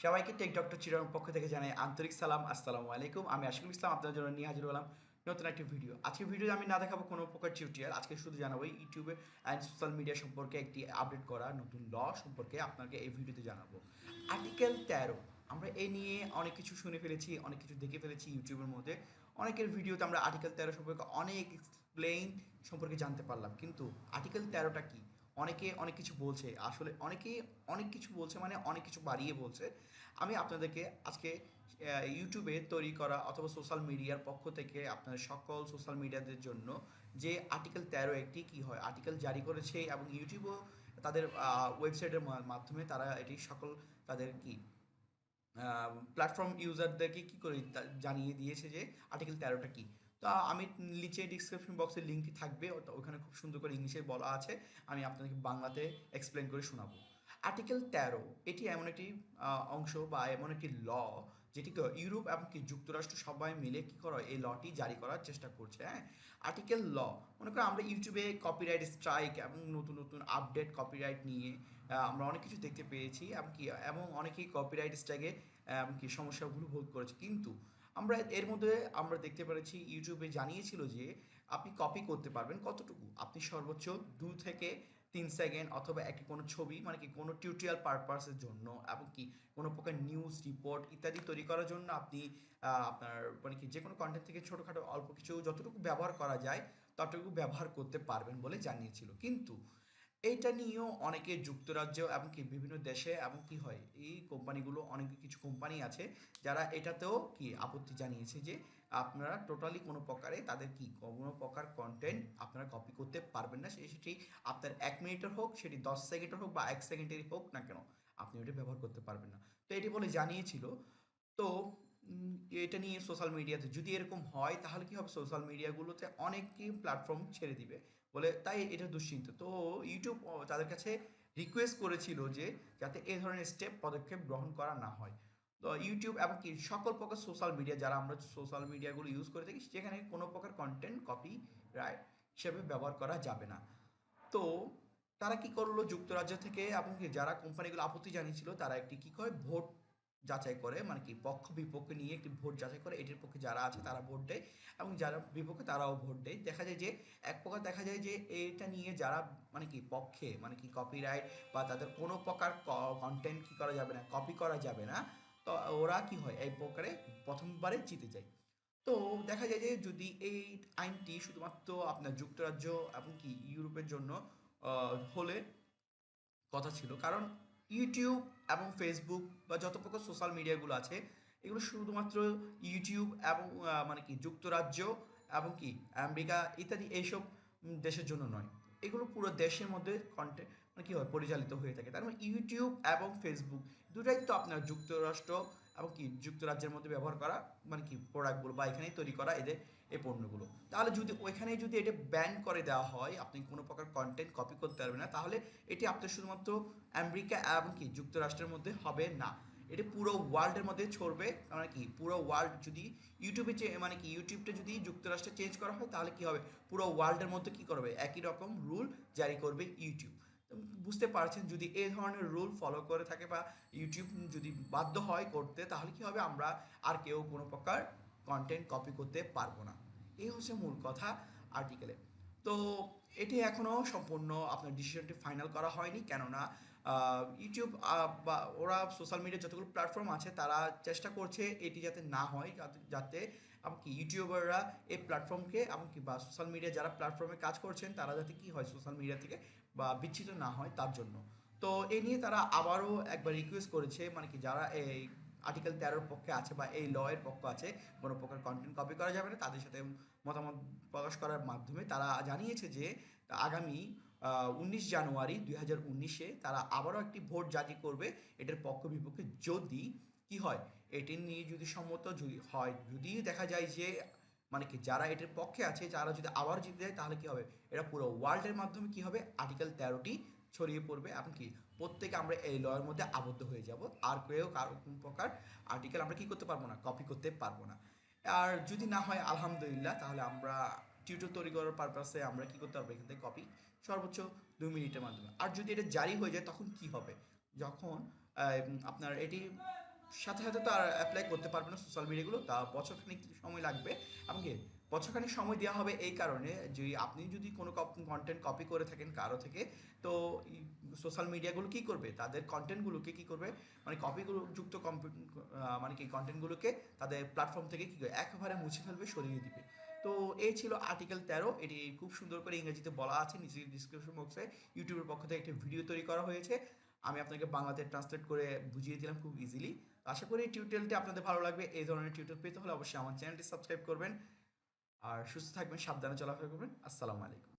সবাইকে take doctor চিরার পক্ষ থেকে জানাই আন্তরিক সালাম। আসসালামু আলাইকুম। আমি আশিকুল ইসলাম আপনাদের জন্য নিয়ে হাজির হলাম নতুন একটি ভিডিও। আজকের ভিডিওতে আমি না দেখাবো কোনো প্রকার টিউটোরিয়াল। আজকে শুধু জানাবো ইউটিউবে অ্যান্ড সোশ্যাল মিডিয়া সম্পর্কে একটি আপডেট করা নতুন ল সম্পর্কে আপনাকে এই ভিডিওতে জানাবো। আর্টিকেল 13 আমরা এই নিয়ে অনেক কিছু শুনে ফেলেছি, অনেক কিছু দেখে ফেলেছি ইউটিউবের মধ্যে। অনেকের ভিডিওতে আমরা আর্টিকেল 13 সম্পর্কে অনেক এক্সপ্লেইন সম্পর্কে জানতে পারলাম। কিন্তু আর্টিকেল 13টা কি? অনেকে অনেক কিছু বলছে। আসলে অনেকেই অনেক কিছু বলছে মানে অনেক কিছু বাড়িয়ে বলছে। আমি আপনাদেরকে আজকে ইউটিউবে তৈরি করা অথবা সোশ্যাল মিডিয়ার পক্ষ থেকে আপনাদের সকল সোশ্যাল মিডিয়াদের জন্য যে আর্টিকেল 13 একটি কী হয় আর্টিকেল জারি করেছে এবং ইউটিউবও তাদের ওয়েবসাইটের মাধ্যমে তারা এটি সকল তাদের কি প্ল্যাটফর্ম ইউজারদেরকে কী করে জানিয়ে দিয়েছে যে আর্টিকেল 13টা কী। তো আমি নিচে ডিসক্রিপশন বক্সের লিঙ্কটি থাকবে, ওখানে খুব সুন্দর করে ইংলিশে বলা আছে। আমি আপনাদেরকে বাংলাতে এক্সপ্লেন করে শোনাবো। আর্টিকেল 13 এটি এমন একটি অংশ বা এমন একটি ল যেটি ইউরোপ এবং কি যুক্তরাষ্ট্র সবাই মিলে কী করা এই লটি জারি করার চেষ্টা করছে। হ্যাঁ, আর্টিকেল ল মনে করো আমরা ইউটিউবে কপিরাইট স্ট্রাইক এবং নতুন নতুন আপডেট কপিরাইট নিয়ে আমরা অনেক কিছু দেখতে পেয়েছি এবং অনেকেই কপিরাইট স্ট্রাইকে কি সমস্যাগুলো ভোগ করেছে। কিন্তু আমরা এর মধ্যে আমরা দেখতে পেরেছি ইউটিউবে জানিয়েছিল যে আপনি কপি করতে পারবেন কতটুকু, আপনি সর্বোচ্চ 2 থেকে 3 সেকেন্ড অথবা একটি কোনো ছবি মানে কি কোনো টিউটোরিয়াল পারপাসের জন্য এবং কি কোনো প্রকার নিউজ রিপোর্ট ইত্যাদি তৈরি করার জন্য আপনি আপনার মানে কি যে কোনো কন্টেন্ট থেকে ছোটোখাটো অল্প কিছু যতটুকু ব্যবহার করা যায় ততটুকু ব্যবহার করতে পারবেন বলে জানিয়েছিল। কিন্তু এইটা নিয়েও অনেকে যুক্তরাজ্য এবং কি বিভিন্ন দেশে এবং কি হয় এই কোম্পানিগুলো অনেক কিছু কোম্পানি আছে যারা এটাতেও কি আপত্তি জানিয়েছে যে আপনারা টোটালি কোনো প্রকারে তাদের কি কোনো প্রকার কন্টেন্ট আপনারা কপি করতে পারবেন না, সেটি আপনার 1 মিনিটের হোক, সেটি 10 সেকেন্ডের হোক বা 1 সেকেন্ডেরই হোক না কেন, আপনি ওটা ব্যবহার করতে পারবেন না। তো এটি বলে জানিয়েছিল। তো এটা নিয়ে সোশ্যাল মিডিয়াতে যদি এরকম হয় তাহলে কি হবে, সোশ্যাল মিডিয়াগুলোতে অনেকই প্ল্যাটফর্ম ছেড়ে দিবে বলে, তাই এটা দুশ্চিন্ত। তো ইউটিউব তাদের কাছে রিকোয়েস্ট করেছিল যে যাতে এ ধরনের স্টেপ পদক্ষেপ গ্রহণ করা না হয়। তো ইউটিউব এবং কি সকল প্রকার সোশ্যাল মিডিয়া যারা আমরা সোশ্যাল মিডিয়াগুলো ইউজ করে থাকি সেখানে কোনো প্রকার কন্টেন্ট কপি রাইট হিসেবে ব্যবহার করা যাবে না। তো তারা কি করলো, যুক্তরাজ্য থেকে এবং কি যারা কোম্পানিগুলো আপত্তি জানিয়েছিল তারা একটি কি করে ভোট যাচাই করে, মানে কি পক্ষ বিপক্ষ নিয়ে একটি ভোট যাচাই করে, এটির পক্ষে যারা আছে তারা ভোট দেয় এবং যারা বিপক্ষে তারাও ভোট দেয়। দেখা যায় যে এক প্রকার দেখা যায় যে এটা নিয়ে যারা মানে কি পক্ষে মানে কি কপিরাইট বা তাদের কোনো প্রকার কন্টেন্ট কি করা যাবে না, কপি করা যাবে না, তো ওরা কি হয় এই প্রকারে প্রথমবারে জিতে যায়। তো দেখা যায় যে যদি এই আইনটি শুধুমাত্র আপনার যুক্তরাজ্য এবং কি ইউরোপের জন্য হলে কথা ছিল, কারণ ইউটিউব এবং ফেসবুক বা যত প্রকার সোশ্যাল মিডিয়াগুলো আছে এগুলো শুধুমাত্র ইউটিউব এবং মানে কি যুক্তরাজ্য এবং কি আমেরিকা ইত্যাদি এইসব দেশের জন্য নয়, এগুলো পুরো দেশের মধ্যে কন্টেন্ট মানে কী হয় পরিচালিত হয়ে থাকে। তার মানে ইউটিউব এবং ফেসবুক দুটাই তো আপনার যুক্তরাষ্ট্র এবং কি যুক্তরাজ্যের মধ্যে ব্যবহার করা মানে কি প্রোডাক্টগুলো বা এখানেই তৈরি করা এদের এই পণ্যগুলো। তাহলে যদি ওইখানেই যদি এটা ব্যান করে দেওয়া হয়, আপনি কোনো প্রকার কন্টেন্ট কপি করতে পারবেন না, তাহলে এটি আপনার শুধুমাত্র আমেরিকা এবং কি যুক্তরাষ্ট্রের মধ্যে হবে না, এটি পুরো ওয়ার্ল্ডের মধ্যে ছড়বে। মানে কি পুরো ওয়ার্ল্ড যদি ইউটিউবে মানে কি ইউটিউবটা যদি যুক্তরাষ্ট্রে চেঞ্জ করা হয় তাহলে কি হবে, পুরো ওয়ার্ল্ডের মধ্যে কি করবে একই রকম রুল জারি করবে ইউটিউব। তো বুঝতে পারছেন যদি এই ধরনের রুল ফলো করে থাকে বা ইউটিউব যদি বাধ্য হয় করতে, তাহলে কি হবে, আমরা আর কেউ কোনো প্রকার কন্টেন্ট কপি করতে পারবো না। এই হচ্ছে মূল কথা আর্টিকেলে। তো এটি এখনও সম্পূর্ণ আপনার ডিসিশনটি ফাইনাল করা হয়নি, কেননা ইউটিউব বা ওরা সোশ্যাল মিডিয়ার যতগুলো প্ল্যাটফর্ম আছে তারা চেষ্টা করছে এটি যাতে না হয়, যাতে এমনকি ইউটিউবাররা এই প্ল্যাটফর্মকে এমনকি বা সোশ্যাল মিডিয়া যারা প্ল্যাটফর্মে কাজ করছেন তারা যাতে কি হয় সোশ্যাল মিডিয়া থেকে বা বিচ্ছিত না হয় তার জন্য। তো এই নিয়ে তারা আবারও একবার রিকোয়েস্ট করেছে, মানে কি যারা এই আর্টিকেল 13 পক্ষে আছে বা এই ল এর পক্ষ আছে, কোনো প্রকার কন্টেন্ট কপি করা যাবে না, তাদের সাথে মতামত প্রকাশ করার মাধ্যমে তারা জানিয়েছে যে আগামী 19 জানুয়ারি 2019-এ তারা আবারও একটি ভোট জারি করবে এটার পক্ষ বিপক্ষে। যদি কি হয়, এটি নিয়ে যদি সম্মত যদি হয়, যদি দেখা যায় যে মানে কি যারা এটার পক্ষে আছে যারা যদি আবার জিতে যায় তাহলে কি হবে, এটা পুরো ওয়ার্ল্ডের মাধ্যমে কি হবে আর্টিকেল 13টি ছড়িয়ে পড়বে এবং কি প্রত্যেকে আমরা এই লয়ের মধ্যে আবদ্ধ হয়ে যাব, আর কেউ কারো কোন প্রকার আর্টিকেল আমরা কি করতে পারবো না, কপি করতে পারবো না। আর যদি না হয় আলহামদুলিল্লাহ, তাহলে আমরা টিউটোর তৈরি করার পারপাসে আমরা কি করতে পারবো এখান থেকে কপি সর্বোচ্চ 2 মিনিটের মাধ্যমে। আর যদি এটা জারি হয়ে যায় তখন কি হবে, যখন আপনার এটি সাথে সাথে তো আর অ্যাপ্লাই করতে পারবে না সোশ্যাল মিডিয়াগুলো, তা বছরখানিক সময় লাগবে। আমাকে বছরখানিক সময় দেওয়া হবে এই কারণে যে আপনি যদি কোনো কন্টেন্ট কপি করে থাকেন কারো থেকে, তো সোশ্যাল মিডিয়াগুলো কী করবে, তাদের কন্টেন্টগুলোকে কী করবে, মানে কপিগুলো যুক্ত মানে কি কন্টেন্টগুলোকে তাদের প্ল্যাটফর্ম থেকে কী করে একেবারে মুছে ফেলবে, সরিয়ে দিবে। তো এই ছিল আর্টিকেল 13, এটি খুব সুন্দর করে ইংরেজিতে বলা আছে, নিচে ডিসক্রিপশন বক্সে ইউটিউবের পক্ষ থেকে একটি ভিডিও তৈরি করা হয়েছে। আমি আপনাকে বাংলাতে ট্রান্সলেট করে বুঝিয়ে দিলাম খুব ইজিলি। আশা করি টিউটোরিয়ালটি আপনাদের ভালো লাগবে। এই ধরনের টিউটোরিয়াল পেতে হলে অবশ্যই আমার চ্যানেলটি সাবস্ক্রাইব করবেন। আর সুস্থ থাকবেন, সাবধানে চলাফেরা করবেন। আসসালামু আলাইকুম।